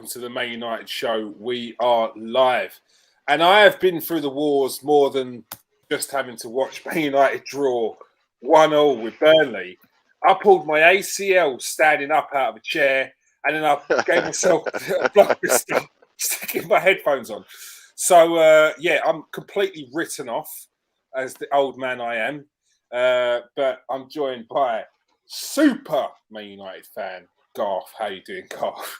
to the Man United show. We are live. And I have been through the wars more than just having to watch Man United draw 1-1 with Burnley. I pulled my ACL standing up out of a chair, and then I gave myself a blocker stop, sticking my headphones on. So, I'm completely written off as the old man I am. But I'm joined by super Man United fan, Garth. How you doing, Garth?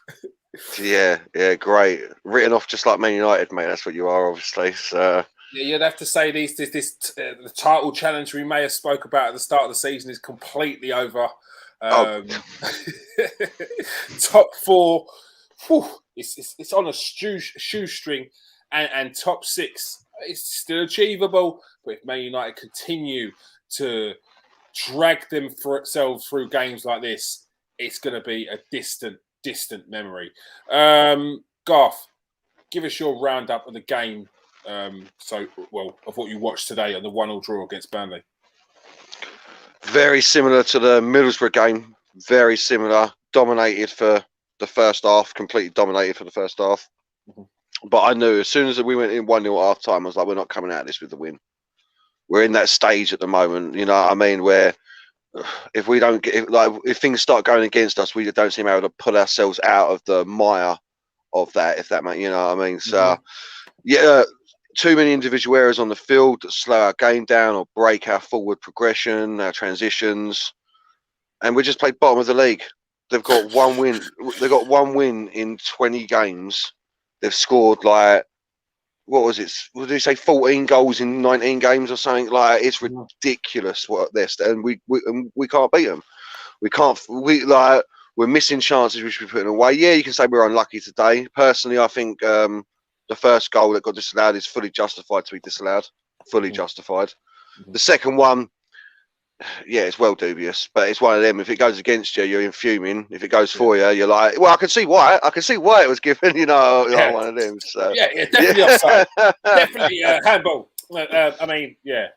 Yeah, great. Written off just like Man United, mate. That's what you are, obviously. So yeah, you'd have to say the title challenge we may have spoke about at the start of the season is completely over. Top four, it's on a shoestring, and top six is still achievable. But if Man United continue to drag themselves through games like this, it's going to be a distant memory. Garth, give us your roundup of the game. Of what you watched today on the 1-1 draw against Burnley. Very similar to the Middlesbrough game. Very similar. Dominated for the first half. Completely dominated for the first half. Mm-hmm. But I knew as soon as we went in 1-0 at half time, I was like, we're not coming out of this with the win. We're in that stage at the moment, you know what I mean, where if we don't get, if things start going against us, we don't seem able to pull ourselves out of the mire of that, if that makes, you know what I mean. So, too many individual errors on the field that slow our game down or break our forward progression, our transitions, and we just played bottom of the league. They've got one win. They've got one win in 20 games. They've scored what was it? What did he say? 14 goals in 19 games or something. Like, it's ridiculous what they're, and we can't beat them. We can't. We're missing chances we should be putting away. Yeah, you can say we're unlucky today. Personally, I think the first goal that got disallowed is fully justified to be disallowed. Fully justified. The second one, yeah, it's well dubious, but it's one of them. If it goes against you, you're fuming. If it goes for you, you're like, well, I can see why. I can see why it was given. You know, like one of them. So definitely offside. Definitely handball. One of them. Yeah,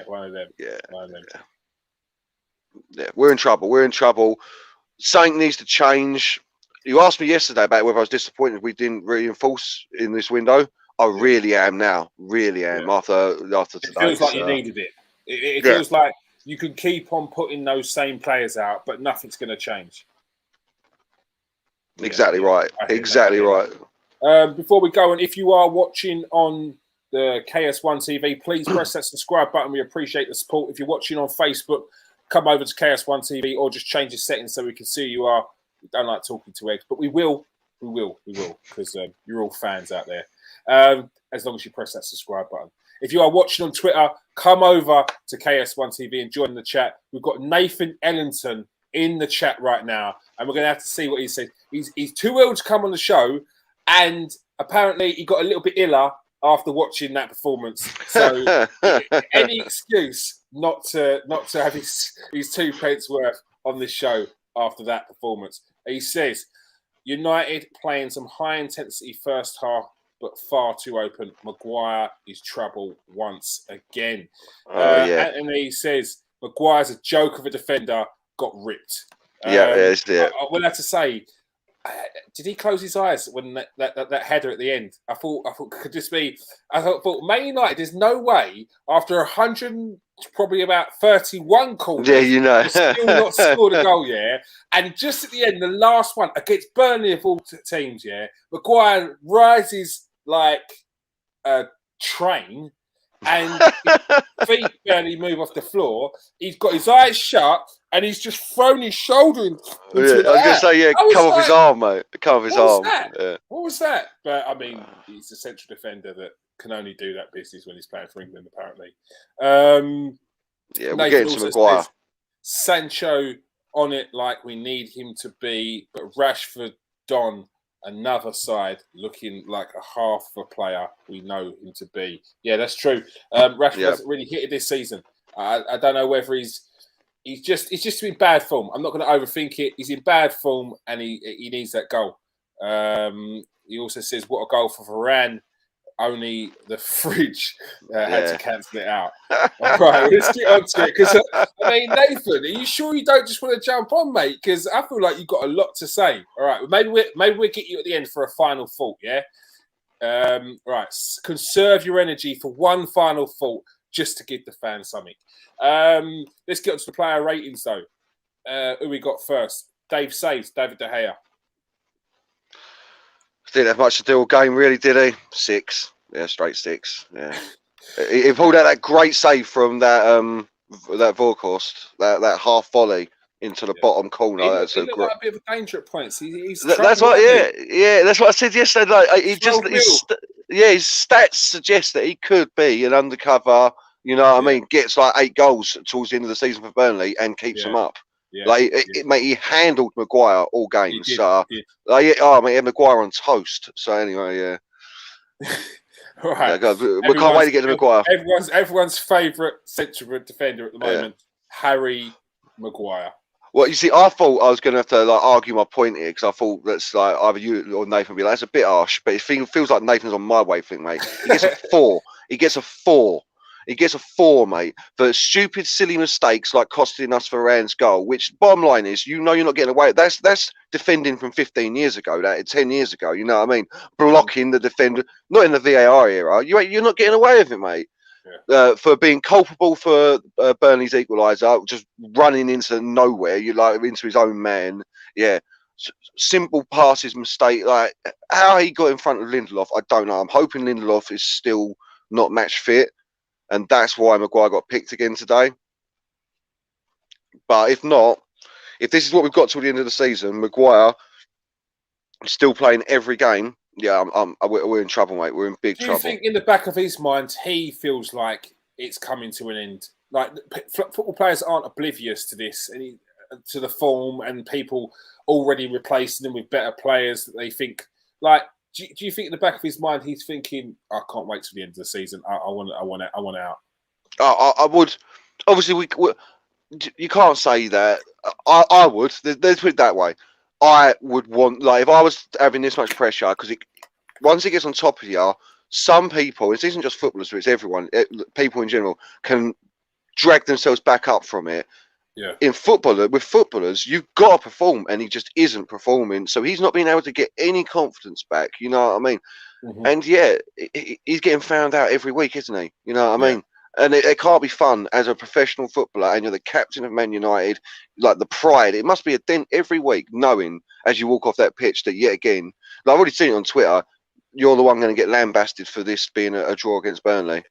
one of them. Yeah, we're in trouble. We're in trouble. Something needs to change. You asked me yesterday about whether I was disappointed we didn't reinforce in this window. I really am now. Really am after today. It feels like you needed it. It feels like you can keep on putting those same players out, but nothing's going to change. Exactly right. Exactly right. Before we go, and if you are watching on the KS1 TV, please press that subscribe button. We appreciate the support. If you're watching on Facebook, come over to KS1 TV or just change the settings so we can see who you are. We don't like talking to eggs, but we will, because you're all fans out there. As long as you press that subscribe button. If you are watching on Twitter, come over to KS1 TV and join the chat. We've got Nathan Ellington in the chat right now, and we're going to have to see what he says. He's too ill to come on the show, and apparently he got a little bit iller after watching that performance. So any excuse not to have his 2 pence worth on this show after that performance. He says, United playing some high-intensity first half, but far too open. Mcguire is trouble once again. And he says, Mcguire's a joke of a defender, got ripped. I will have to say, did he close his eyes when that header at the end? I thought could this be? I thought Man United. There's no way after 100, probably about 31 corners. Yeah, you know, still not scored a goal. Yeah, and just at the end, the last one against Burnley of all teams. Yeah, Mcguire rises like a train, and his feet barely move off the floor. He's got his eyes shut, and he's just thrown his shoulder into I was going to say, come off his arm, mate. Come off his arm. What was that? But, I mean, he's a central defender that can only do that business when he's playing for England, apparently. We're getting to Mcguire. Sancho on it like we need him to be, but Rashford, Don, another side looking like a half of a player we know him to be. Yeah, that's true. Rashford hasn't really hit it this season. I don't know whether he's just in bad form. I'm not going to overthink it. He's in bad form and he needs that goal. He also says, what a goal for Varan. only the fridge had to cancel it out. All right, let's get on to it. Because, I mean, Nathan, are you sure you don't just want to jump on, mate? Because I feel like you've got a lot to say. All right, maybe we'll get you at the end for a final thought, yeah? Right, conserve your energy for one final thought just to give the fans something. Let's get on to the player ratings, though. Who we got first? David De Gea. Didn't have much to do all game, really, did he? 6. Yeah, straight 6. Yeah. He pulled out that great save from that Vorkhorst, that half volley into the bottom corner. He looked like a bit of a danger at points. That's what, that's what I said yesterday. Like, his stats suggest that he could be an undercover. You know what I mean? Gets like 8 goals towards the end of the season for Burnley and keeps them up. Yeah, like mate, he handled Mcguire all game. So, he had Mcguire on toast. So anyway, yeah. All right. Yeah, we can't wait to get to Mcguire. Everyone's favourite central defender at the moment, Harry Mcguire. Well, you see, I thought I was going to have to argue my point here because I thought that's like either you or Nathan would be like, that's a bit harsh, but it feels like Nathan's on my wavelength, mate. He gets a 4. He gets a 4. He gets a 4, mate, for stupid, silly mistakes like costing us Varan's goal. Which, bottom line is, you're not getting away. That's defending from 15 years ago. 10 years ago. You know what I mean? Blocking the defender, not in the VAR era. You're not getting away with it, mate. Yeah. For being culpable for Burnley's equaliser, just running into nowhere. Into his own man. Yeah. Simple passes mistake. Like how he got in front of Lindelof, I don't know. I'm hoping Lindelof is still not match fit. And that's why Mcguire got picked again today. But if not, if this is what we've got till the end of the season, Mcguire still playing every game. Yeah, we're in trouble, mate. We're in big trouble. Do you think in the back of his mind, he feels like it's coming to an end? Like football players aren't oblivious to this, to the form, and people already replacing them with better players that they think like. Do you think in the back of his mind he's thinking, I can't wait till the end of the season. I want out. I would. Obviously, you can't say that. I would. Let's put it that way. I would want, like, if I was having this much pressure, because once it gets on top of you, some people, it isn't just footballers, but it's everyone, people in general, can drag themselves back up from it. Yeah. With footballers, you've got to perform, and he just isn't performing. So he's not being able to get any confidence back. You know what I mean? Mm-hmm. And yeah, he's getting found out every week, isn't he? You know what I mean? And it can't be fun as a professional footballer, and you're the captain of Man United, like the pride. It must be a dent every week, knowing as you walk off that pitch that yet again, like I've already seen it on Twitter, you're the one going to get lambasted for this being a draw against Burnley.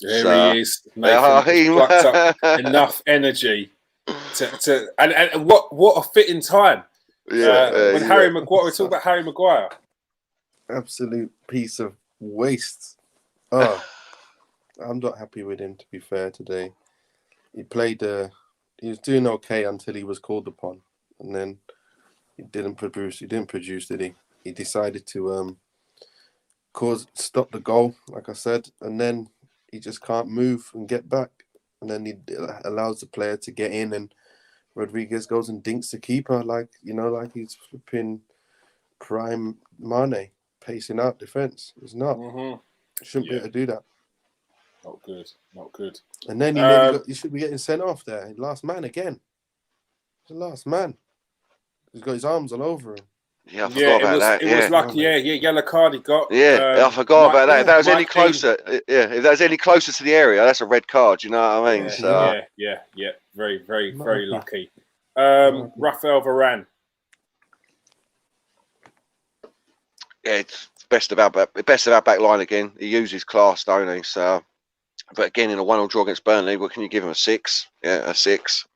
There he is. Nathan, plucked up enough energy. And what a fitting time. Harry Maguire, we're talking about Harry Maguire. Absolute piece of waste. Oh, I'm not happy with him, to be fair, today. He was doing okay until he was called upon, and then he didn't produce, did he? He decided to stop the goal, like I said, and then he just can't move and get back. And then he allows the player to get in, and Rodriguez goes and dinks the keeper like he's flipping prime Mane, pacing out defence. It's not. Mm-hmm. Shouldn't be able to do that. Not good. And then he should be getting sent off there. Last man again. The last man. He's got his arms all over him. Yeah, I forgot about that. It was lucky, yellow card he got. Yeah, I forgot about that. If that was any closer, if that was any closer to the area, that's a red card. You know what I mean? Yeah. Very, very, very lucky. Rafael Varan. Yeah, it's best of our back line again. He uses class, don't he? So, but again, in a 1-1 draw against Burnley, what can you give him? A 6? Yeah, a 6.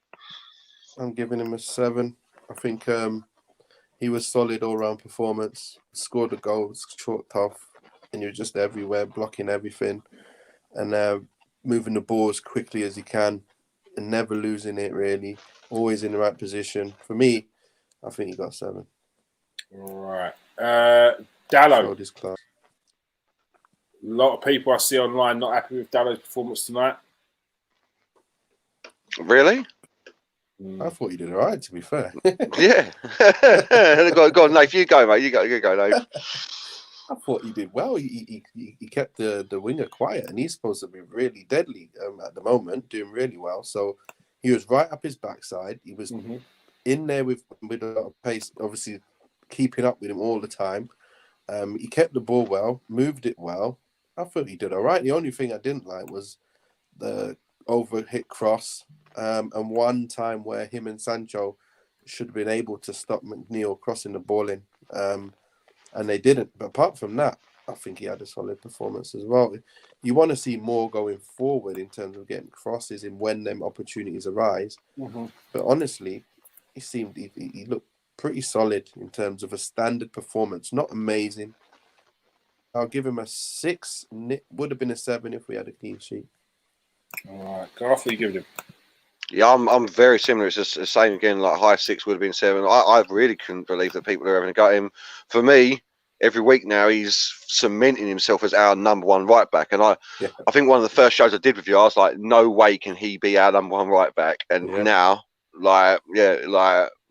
I'm giving him a 7. I think. He was solid all-round performance, scored a goal, chalked off, and he was just everywhere, blocking everything, and moving the ball as quickly as he can, and never losing it, really. Always in the right position. For me, I think he got 7. All right. Dallo. A lot of people I see online not happy with Dallo's performance tonight. Really? I thought you did all right, to be fair. Yeah. Go on, Nate. You go, mate. You go, Nate. I thought he did well. He kept the winger quiet, and he's supposed to be really deadly at the moment, doing really well. So he was right up his backside. He was in there with a lot of pace, obviously keeping up with him all the time. He kept the ball well, moved it well. I thought he did all right. The only thing I didn't like was the overhit cross, and one time where him and Sancho should have been able to stop McNeil crossing the ball in, and they didn't. But apart from that, I think he had a solid performance as well. You want to see more going forward in terms of getting crosses in when them opportunities arise. But honestly, he looked pretty solid in terms of a standard performance. Not amazing. I'll give him a 6. Would have been a 7 if we had a clean sheet. All right, Garth, what are you giving him? Yeah, I'm very similar. It's just the same again. Like high 6 would have been 7. I really couldn't believe that people are having a go at him. For me, every week now he's cementing himself as our number 1 right back. And I think one of the first shows I did with you, I was like, no way can he be our number 1 right back. And now,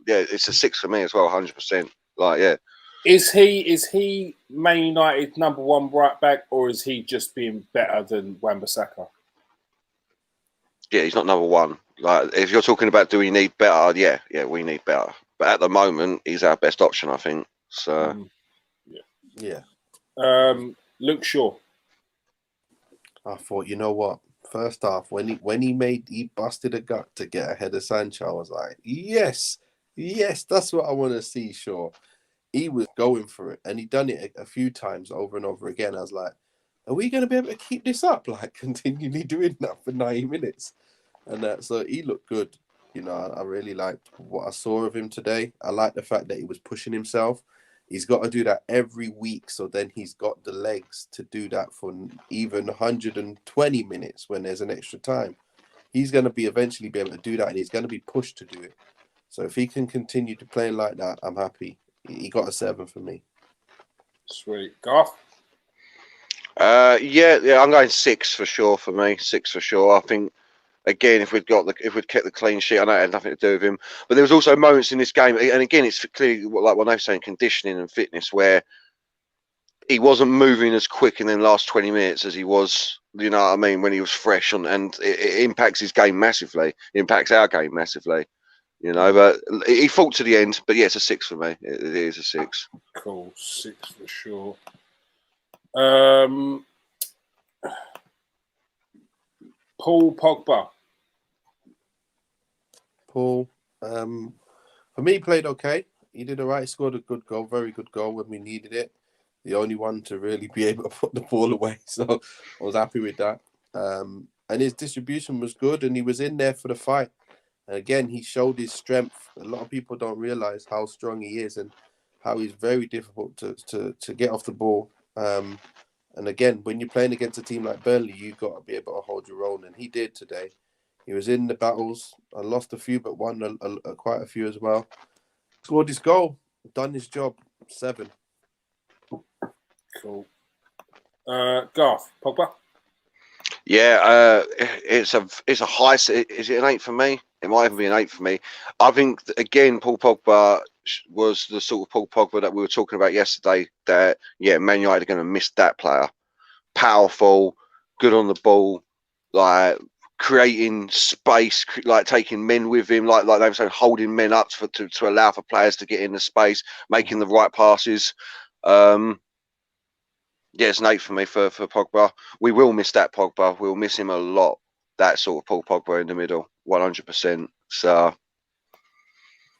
it's a 6 for me as well, 100%. Is he Man United number 1 right back, or is he just being better than Wan-Bissaka? Yeah, he's not number 1. Like, if you're talking about do we need better, yeah, we need better. But at the moment, he's our best option, I think. So, Luke Shaw. I thought, you know what? First half, when he busted a gut to get ahead of Sancho, I was like, yes, that's what I want to see. Shaw, he was going for it, and he done it a few times over and over again. I was like, are we going to be able to keep this up? Like, continually doing that for 90 minutes. And so he looked good. You know, I really liked what I saw of him today. I like the fact that he was pushing himself. He's got to do that every week. So then he's got the legs to do that for even 120 minutes when there's an extra time. He's going to eventually be able to do that, and he's going to be pushed to do it. So if he can continue to play like that, I'm happy. He got a 7 for me. Sweet. Garth? Yeah, I'm going 6 for sure for me. 6 for sure. I think again, if we'd kept the clean sheet, I know it had nothing to do with him. But there was also moments in this game, and again, it's clearly like what they're saying, conditioning and fitness, where he wasn't moving as quick in the last 20 minutes as he was. You know what I mean? When he was fresh, and it impacts his game massively. It impacts our game massively. You know, but he fought to the end. But yeah, it's a 6 for me. It is a 6. Cool, 6 for sure. Paul Pogba. Paul, for me, he played okay. He did all right. He scored a good goal, very good goal when we needed it. The only one to really be able to put the ball away. So I was happy with that. And his distribution was good, and he was in there for the fight. And again, he showed his strength. A lot of people don't realize how strong he is and how he's very difficult to get off the ball. And again, when you're playing against a team like Burnley, you've got to be able to hold your own. And he did today. He was in the battles. I lost a few, but won quite a few as well. Scored his goal. Done his job. 7. Cool. Garth, Pogba? Yeah, it's a high. Is it an 8 for me? It might even be an 8 for me. I think again, Paul Pogba was the sort of Paul Pogba that we were talking about yesterday. That Man United are going to miss that player. Powerful, good on the ball, like creating space, like taking men with him, like they were saying, holding men up to allow for players to get in the space, making the right passes. Yeah, it's an 8 for me for Pogba. We will miss that Pogba. We'll miss him a lot. That sort of Paul Pogba in the middle, 100%. So,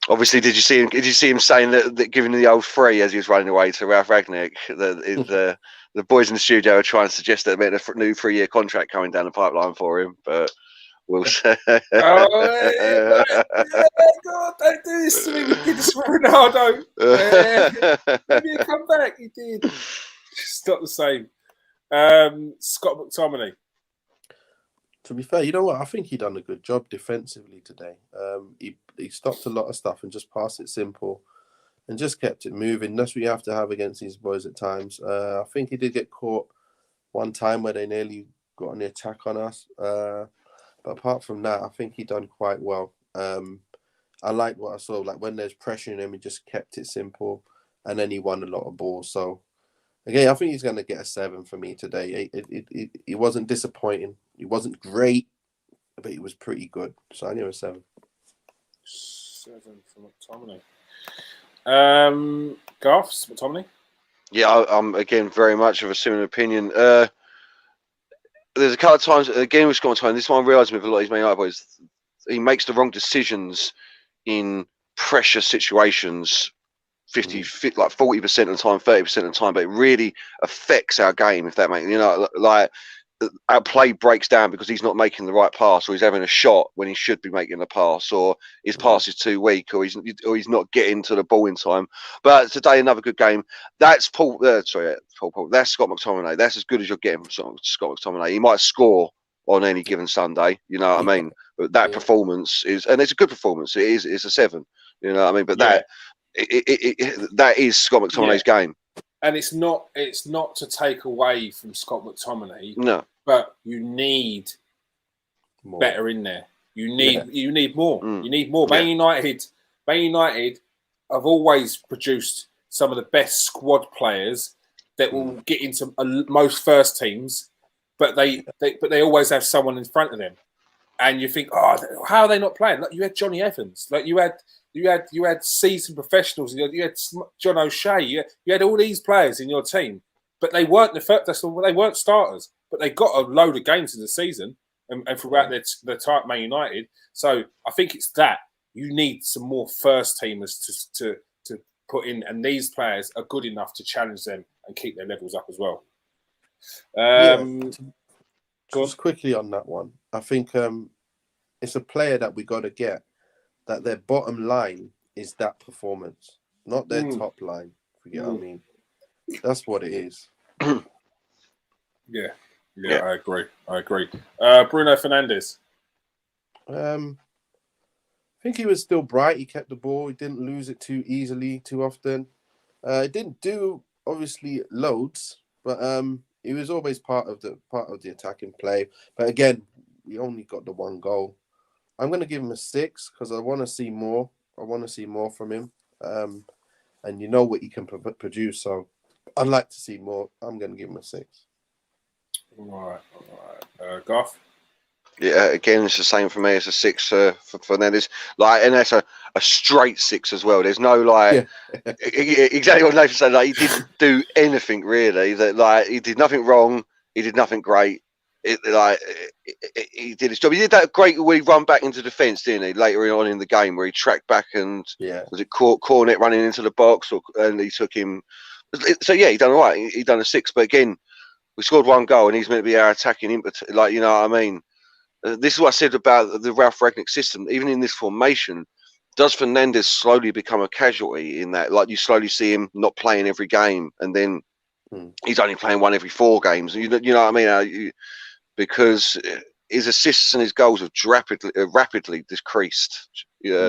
obviously, did you see him saying that giving the old free as he was running away to Ralph Ragnick? The boys in the studio are trying to suggest that there may be a new 3-year contract coming down the pipeline for him, but we'll say. God, don't do this to me. We did this for Ronaldo. Maybe he'll come back. He did. It's not the same. Scott McTominay. To be fair, you know what? I think he done a good job defensively today. He stopped a lot of stuff and just passed it simple and just kept it moving. That's what you have to have against these boys at times. I think he did get caught one time where they nearly got an attack on us. But apart from that, I think he done quite well. I like what I saw. Like when there's pressure in him, he just kept it simple, and then he won a lot of balls. So Again, I think he's going to get a 7 for me today. It wasn't disappointing. It wasn't great, but it was pretty good. So I give him a 7. 7 from McTominay. Garth's McTominay? Yeah, I'm again very much of a similar opinion. There's a couple of times, again with Scott McTominay, this one I realised with a lot of his Man United boys, he makes the wrong decisions in pressure situations 40% of the time, 30% of the time, but it really affects our game, if that makes, like our play breaks down because he's not making the right pass, or he's having a shot when he should be making the pass, or his pass is too weak, or he's not getting to the ball in time. But today, another good game. That's Paul. That's Scott McTominay. That's as good as you're getting from Scott McTominay. He might score on any given Sunday, you know what I mean? But that performance is, and it's a good performance. It's a 7, you know what I mean? But that is Scott McTominay's game. And it's not to take away from Scott McTominay. No. But you need better in there. You need more. You need more. Man United have always produced some of the best squad players that will get into most first teams, but they always have someone in front of them. And you think, oh, how are they not playing? Like, you had Johnny Evans, like you had seasoned professionals. You had John O'Shea. You had all these players in your team, but they weren't they weren't starters. But they got a load of games in the season and throughout their time at Man United. So I think it's that you need some more first teamers to put in, and these players are good enough to challenge them and keep their levels up as well. Just quickly on that one, I think it's a player that we got to get, that their bottom line is that performance, not their top line. Forget what I mean. That's what it is. Yeah, I agree. Bruno Fernandes. I think he was still bright. He kept the ball. He didn't lose it too easily, too often. He didn't do obviously loads, but he was always part of the attacking play. But again, we only got the 1 goal. I'm going to give him a 6 because I want to see more. I want to see more from him. And you know what he can produce. So I'd like to see more. I'm going to give him a 6. All right. Garth? Yeah, again, it's the same for me. It's a 6 for Fernandes. And that's a straight 6 as well. There's no exactly what Nathan said. Like, he didn't do anything really. That he did nothing wrong. He did nothing great. He did his job. He did that great when he run back into defence, didn't he? Later on in the game, where he tracked back and was it Cornet running into the box, and he took him. So yeah, he done all right. He done a 6, but again, we scored 1 goal, and he's meant to be our attacking impetus. Like, you know what I mean? This is what I said about the Ralph Rangnick system. Even in this formation, does Fernandes slowly become a casualty in that? Like, you slowly see him not playing every game, and then he's only playing 1 every 4 games. You know what I mean? Because his assists and his goals have rapidly decreased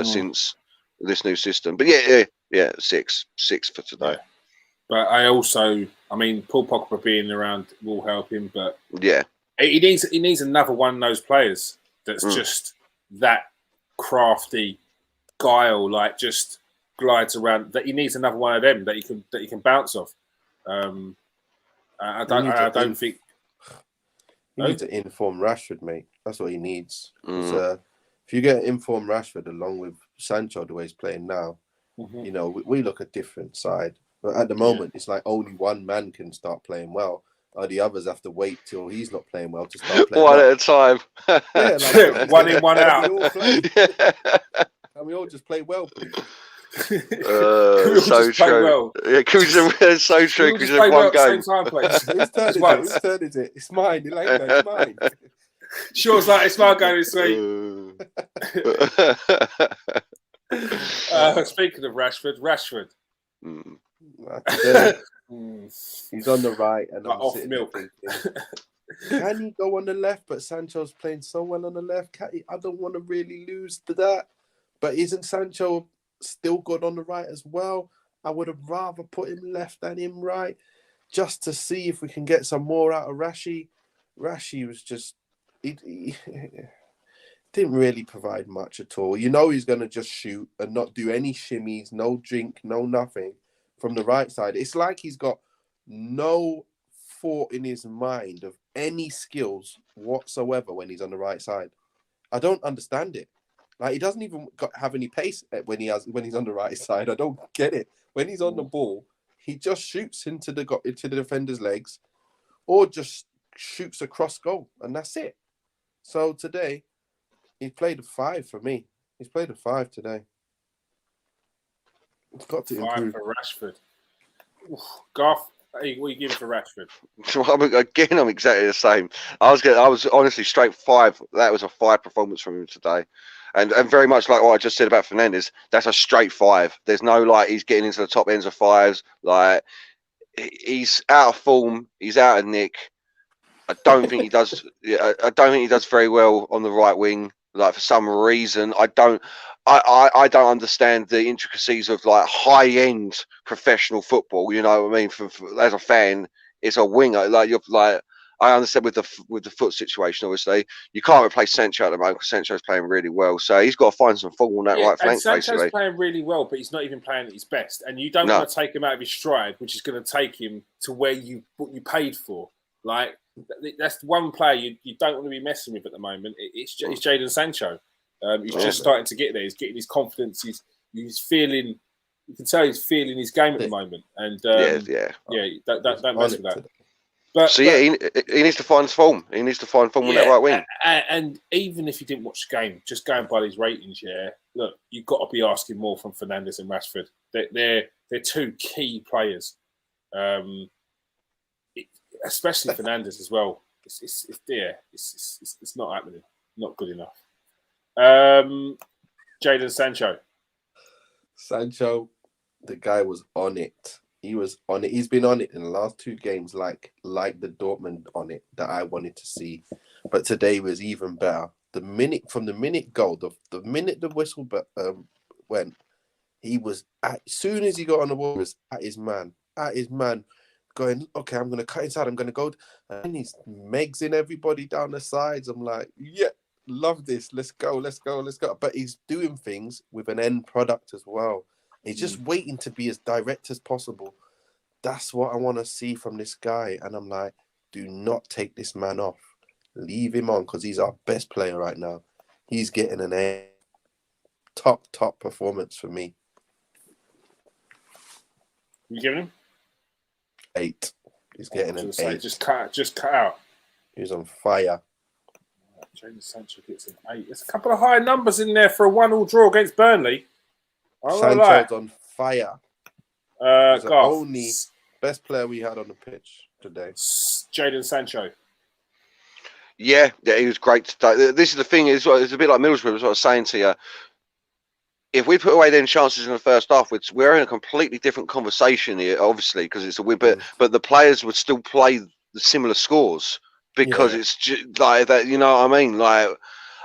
since this new system. But yeah, 6 for today. Yeah. But Paul Pogba being around will help him. But yeah, he needs another one of those players that's just that crafty, guile, like just glides around. That he needs another one of them that he can bounce off. I don't think. He needs to inform Rashford, mate. That's what he needs. If you get informed Rashford along with Sancho, the way he's playing now, you know, we look a different side. But at the moment, it's like only one man can start playing well. Or the others have to wait till he's not playing well to start playing one at a time. One in, one out. And we all just play well. So true. Well. Yeah, it's so true. Because play one well game. Whose turn is it? It's mine. It's mine. Sure, it's my game this week. Speaking of Rashford. He's on the right and like off milk. Can he go on the left? But Sancho's playing so well on the left. I don't want to really lose to that. But isn't Sancho still good on the right as well? I would have rather put him left than him right, just to see if we can get some more out of Rashi. Rashi was just he didn't really provide much at all. You know he's going to just shoot and not do any shimmies, no drink, no nothing from the right side. It's like he's got no thought in his mind of any skills whatsoever when he's on the right side. I don't understand it. Like, he doesn't even have any pace when he's on the right side. I don't get it. When he's on the ball, he just shoots into the defender's legs, or just shoots across goal, and that's it. So today, he played a 5 for me. He's played a 5 today. It's got to 5 improve. for Rashford. Garth, what are you giving for Rashford? I'm exactly the same. I was honestly straight 5. That was a 5 performance from him today. And very much like what I just said about Fernandes, that's a straight 5. There's no like he's getting into the top ends of 5s. Like, he's out of form. He's out of nick. I don't think he does. I don't think he does very well on the right wing. Like, for some reason, I don't understand the intricacies of like high end professional football. You know what I mean? As a fan, it's a winger. Like, you're like, I understand with the foot situation. Obviously, you can't replace Sancho at the moment because Sancho's playing really well. So he's got to find some form on that right flank. And Sancho's basically playing really well, but he's not even playing at his best. And you don't want to take him out of his stride, which is going to take him to what you paid for. Like, that's one player you don't want to be messing with at the moment. It's Jadon Sancho. He's just starting to get there. He's getting his confidence. He's feeling. You can tell he's feeling his game at the moment. And don't mess with that. He needs to find his form. He needs to find form on that right wing. And even if you didn't watch the game, just going by these ratings, look, you've got to be asking more from Fernandes and Rashford. They're 2 key players, especially Fernandes as well. It's not happening. Not good enough. Jadon Sancho. Sancho, the guy was on it. He was on it. He's been on it in the last 2 games, like the Dortmund on it that I wanted to see. But today was even better. The minute goal, the minute the whistle went, he was as soon as he got on the ball, he was at his man, going, okay, I'm gonna cut inside, I'm gonna go, and he's megsing everybody down the sides. I'm like, yeah, love this. Let's go. But he's doing things with an end product as well. He's just waiting to be as direct as possible. That's what I want to see from this guy. And I'm like, do not take this man off. Leave him on, because he's our best player right now. He's getting an A. Top performance for me. You giving him 8. He's getting an 8. Just cut out. He's on fire. Jadon Sancho gets an 8. There's a couple of high numbers in there for a 1-1 draw against Burnley. Sancho's on fire. He's the only best player we had on the pitch today. Jadon Sancho. Yeah, he was great today. This is the thing. It's a bit like Middlesbrough. That's what I was saying to you. If we put away them chances in the first half, we're in a completely different conversation here, obviously, because it's a win. But the players would still play the similar scores because it's just like that. You know what I mean? Like,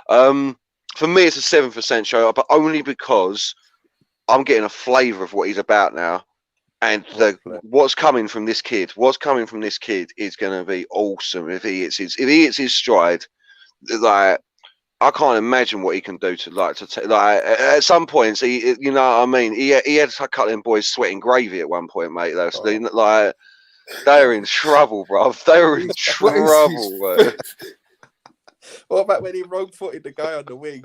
for me, it's a 7 for Sancho, but only because I'm getting a flavour of what he's about now, and what's coming from this kid. What's coming from this kid is going to be awesome if he hits his stride. Like, I can't imagine what he can do at some points. You know what I mean? He had a couple of them boys sweating gravy at one point, mate. Like, they're in trouble, bro. They were in trouble, bro. What about when he wrong-footed the guy on the wing?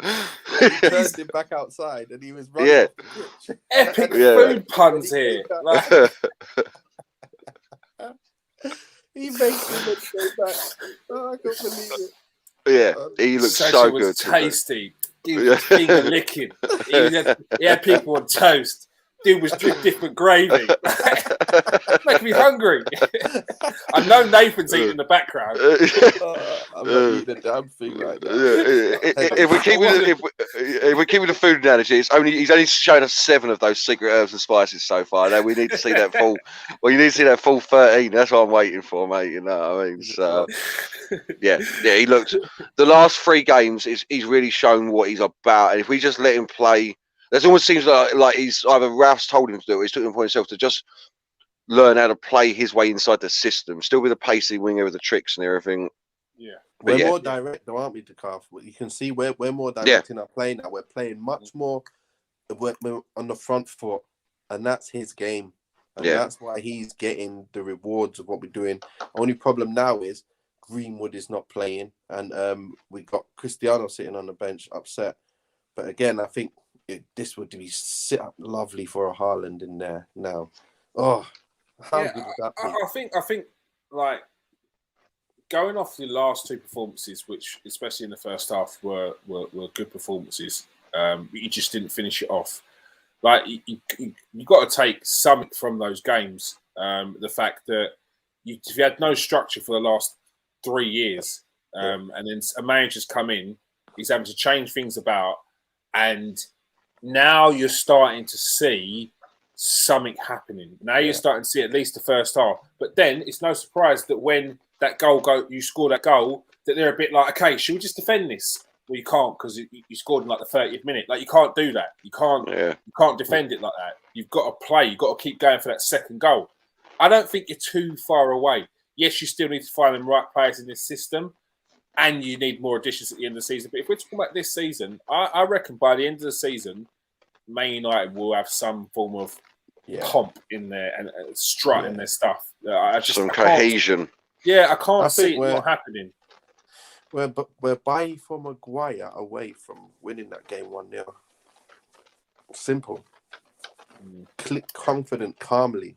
He turned him back outside and he was running off the pitch. Epic food puns here. He makes him go back. Oh, I can't believe it. Yeah, he looks so good. Tasty. Dude was finger licking. He had people on toast. Dude was different gravy. Making me hungry. I know Nathan's eating in the background. I'm not eating a damn thing right now. If we keep with the food analogy, he's only shown us 7 of those secret herbs and spices so far. Now we need to see that full. Well, you need to see that full 13. That's what I'm waiting for, mate. You know what I mean? So yeah. He looked. The last 3 games, he's really shown what he's about, and if we just let him play. It almost seems like he's either Ralph's told him to do it, or he's took it upon himself to just learn how to play his way inside the system. Still with a pacey winger with the tricks and everything. Yeah. We're more direct, though, aren't we, Decaf? You can see we're more direct in our play now. We're playing much more we're on the front foot, and that's his game. And that's why he's getting the rewards of what we're doing. Only problem now is Greenwood is not playing, and we got Cristiano sitting on the bench, upset. But again, I think this would be sit up lovely for a Haaland in there now. Oh, how good would that be? I think, like, going off the last two performances, which especially in the first half were good performances, you just didn't finish it off. Like, you got to take something from those games. The fact that you've had no structure for the last 3 years, and then a manager's come in, he's having to change things about, and now you're starting to see something happening. Now you're starting to see at least the first half. But then it's no surprise that when that you score that goal, that they're a bit like, okay, should we just defend this? Well, you can't, because you scored in like the 30th minute. Like, you can't do that. You can't defend it like that. You've got to play. You've got to keep going for that second goal. I don't think you're too far away. Yes, you still need to find the right players in this system, and you need more additions at the end of the season. But if we're talking about this season, I reckon by the end of the season, Man United will have some form of pomp in there and strut in their stuff. Some cohesion. I can't see it not happening. We're buying for Mcguire away from winning that game 1-0. Simple. Click confident, calmly.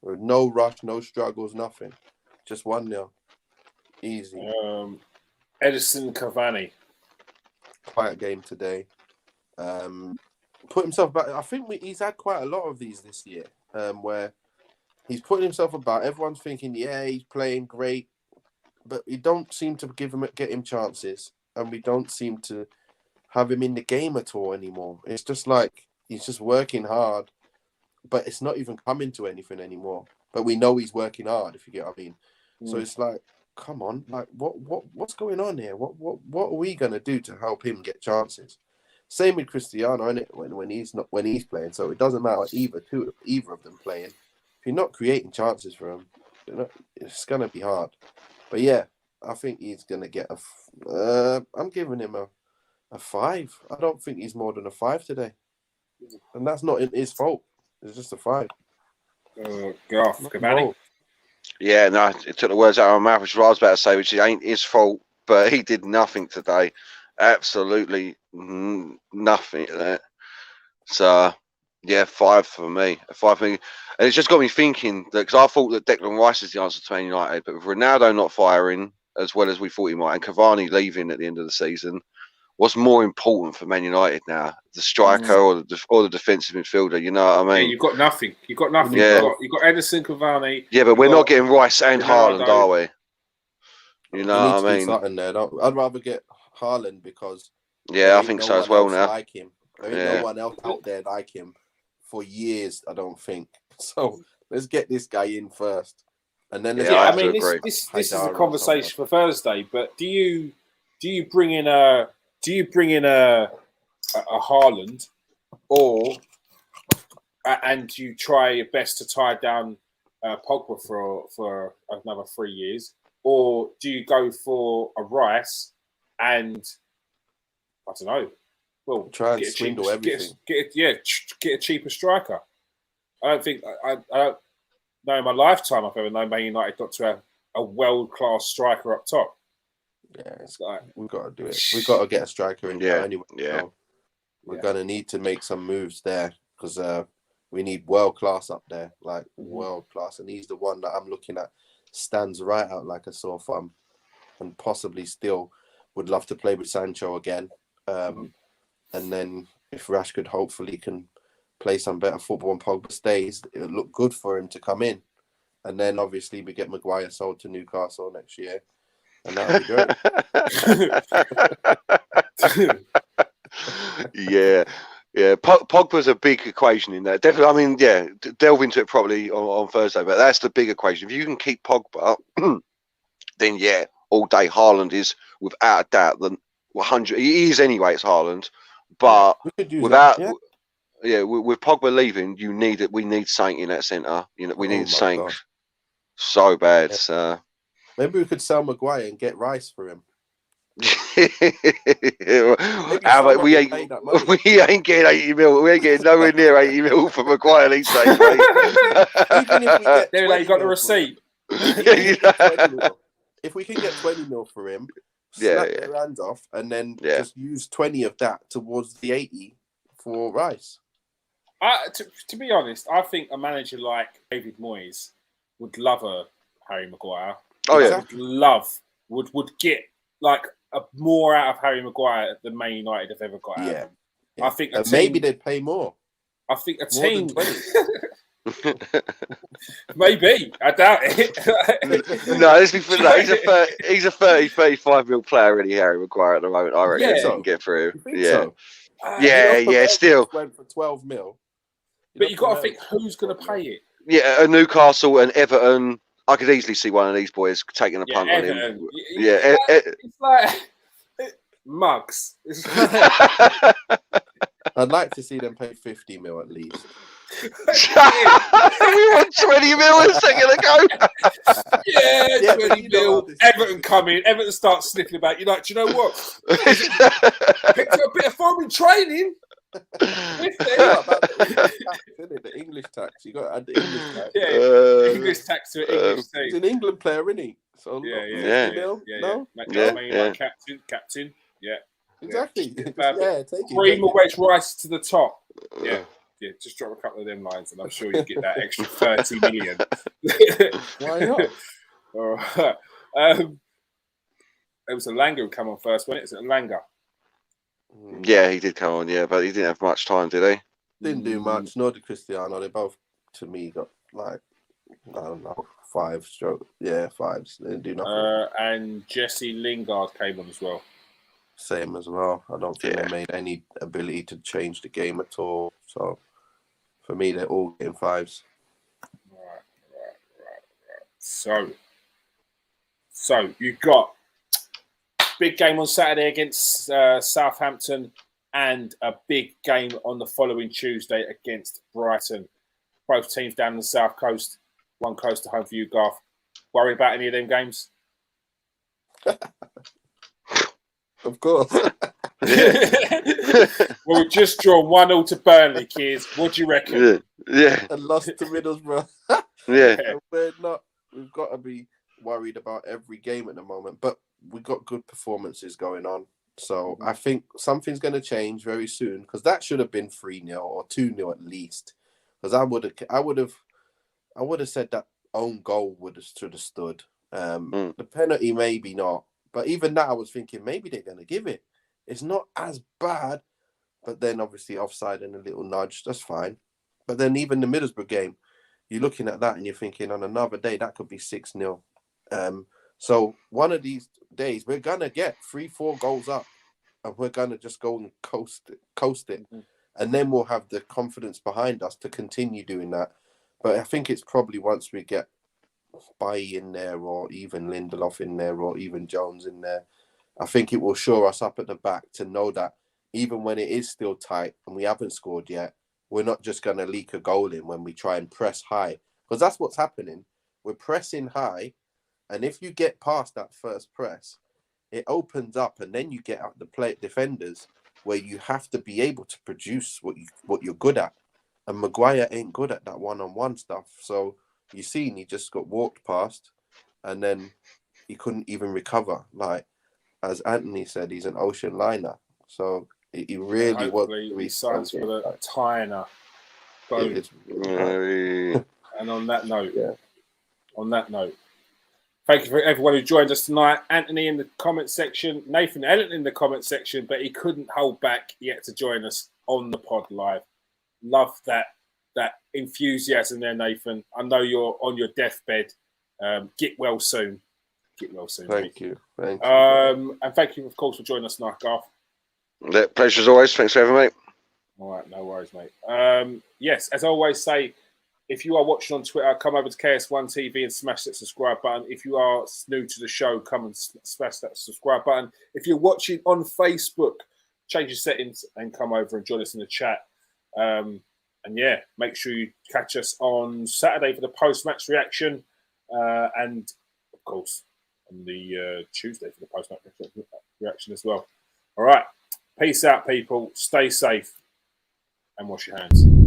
With no rush, no struggles, nothing. Just 1-0. Easy. Edison Cavani. Quiet game today. Put himself back. I think he's had quite a lot of these this year, where he's putting himself about. Everyone's thinking, he's playing great, but we don't seem to get him chances, and we don't seem to have him in the game at all anymore. It's just like he's just working hard, but it's not even coming to anything anymore. But we know he's working hard, if you get what I mean. So it's like, come on, like what's going on here? What are we gonna do to help him get chances? Same with Cristiano, isn't it? When he's playing, so it doesn't matter either of them playing. If you're not creating chances for him, it's gonna be hard. But yeah, I think he's gonna get I'm giving him a 5. I don't think he's more than a 5 today, and that's not his fault. It's just a 5. Cavani. Yeah, no, it took the words out of my mouth, which is what I was about to say, which ain't his fault, but he did nothing today. Absolutely nothing. So, 5 for me. A 5 for me. And it's just got me thinking, that because I thought that Declan Rice is the answer to Man United, but with Ronaldo not firing as well as we thought he might, and Cavani leaving at the end of the season, what's more important for Man United now? The striker or the defensive midfielder? You know what I mean? Yeah, you've got nothing. You've got nothing. Yeah. You've got Edison Cavani. Yeah, but we're not getting Rice and Haaland, are we? You know what I mean? Something there. I'd rather get Haaland because I think so as well now. Like him. There ain't no one else out there like him for years, I don't think. So let's get this guy in first, and then I mean, this is a conversation for Thursday. But do you bring in a Haaland, or and you try your best to tie down Pogba for another 3 years, or do you go for a Rice and I don't know? Well, try and swindle everything. Get a cheaper striker. I don't think I don't know in my lifetime I've ever known Man United got to have a world-class striker up top. Yeah, it's like we've got to do it. We've got to get a striker in there anyway. Yeah. So we're gonna need to make some moves there because we need world class up there, like world class. And he's the one that I'm looking at stands right out like a sore thumb, and possibly still would love to play with Sancho again. And then if Rashford hopefully can play some better football and Pogba stays, it would look good for him to come in. And then obviously we get Mcguire sold to Newcastle next year. And that would be great. Yeah. Pogba's a big equation in there. Definitely, I mean, delve into it properly on Thursday, but that's the big equation. If you can keep Pogba, then all day Haaland is without a doubt the 100. He is anyway. It's Haaland, but without with Pogba leaving, we need something in that centre. You know, we need something so bad. Maybe we could sell Mcguire and get Rice for him. We ain't getting 80 mil. We ain't getting nowhere near 80 mil for Mcguire these days, mate. Even if we get there, you got the receipt. If we can get 20 mil for him, Yeah, snap their hands off, and then just use 20 of that towards the 80 for Rice. To be honest, I think a manager like David Moyes would love a Harry Maguire. Oh yeah, would get like more out of Harry Maguire than Man United have ever got out of him. I think maybe they'd pay more. I think a more team. Than 20. Maybe. I doubt it. No, he's a 30, 35 mil player, really, Harry Maguire at the moment. I reckon he can get through. So? Still went for 12 mil. But you got to think who's going to pay it. Yeah, Newcastle and Everton. I could easily see one of these boys taking a punt on him. Yeah, it's like mugs. I'd like to see them pay 50 mil at least. We want 20 mil a second ago. 20 mil. Everton come in. Everton start sniffing about. You're like, do you know what? Picked up a bit of foam in training. The English tax. You got to add the English tax. English tax to English team. He's an England player, isn't he? So Captain. Yeah. Exactly. Take cream or wedge rice to the top. Yeah. Just drop a couple of them lines, and I'm sure you get that extra 30 million. Why not? All right. It was Elanga who came on first, wasn't it? Is it Elanga? Yeah, he did come on, but he didn't have much time, did he? Didn't do much, nor did Cristiano. They both, to me, got like, I don't know, 5 strokes. Yeah, 5s. They didn't do nothing. And Jesse Lingard came on as well. Same as well. I don't think they made any ability to change the game at all. So, for me, they're all getting 5s. Right. So you've got big game on Saturday against Southampton and a big game on the following Tuesday against Brighton. Both teams down the South Coast. One close to home for you, Garth. Worried about any of them games? Of course. Well, we just drawn 1-0 to Burnley, kids. What do you reckon? Yeah. And lost to Middlesbrough. We've got to be worried about every game at the moment, but we've got good performances going on. So I think something's going to change very soon, because that should have been 3-0 or 2-0 at least. Because I would have said that own goal should have stood. The penalty, maybe not. But even that, I was thinking maybe they're going to give it. It's not as bad. But then obviously offside and a little nudge, that's fine. But then even the Middlesbrough game, you're looking at that and you're thinking on another day, that could be 6-0. So one of these days, we're going to get 3-4 goals up. And we're going to just go and coast it. Mm-hmm. And then we'll have the confidence behind us to continue doing that. But I think it's probably once we get Bailly in there, or even Lindelof in there, or even Jones in there, I think it will shore us up at the back to know that even when it is still tight and we haven't scored yet, we're not just going to leak a goal in when we try and press high. Because that's what's happening. We're pressing high, and if you get past that first press, it opens up, and then you get out the play defenders where you have to be able to produce what you're good at. And Mcguire ain't good at that one-on-one stuff. So you seen he just got walked past, and then he couldn't even recover. Like, as Anthony said, he's an ocean liner. So he really was. He signs for the Tyner. And on that note, thank you for everyone who joined us tonight. Anthony in the comment section, Nathan Ellen in the comment section, but he couldn't hold back yet to join us on the pod live. Love that enthusiasm there, Nathan. I know you're on your deathbed. Get well soon. Thank you. And thank you, of course, for joining us tonight, Garth. Pleasure as always. Thanks for having me. All right, no worries, mate. Yes, as I always say, if you are watching on Twitter, come over to KS1 TV and smash that subscribe button. If you are new to the show, come and smash that subscribe button. If you're watching on Facebook, change your settings and come over and join us in the chat. And yeah, make sure you catch us on Saturday for the post-match reaction, and of course on the Tuesday for the post-match reaction as well. All right. Peace out, people. Stay safe and wash your hands.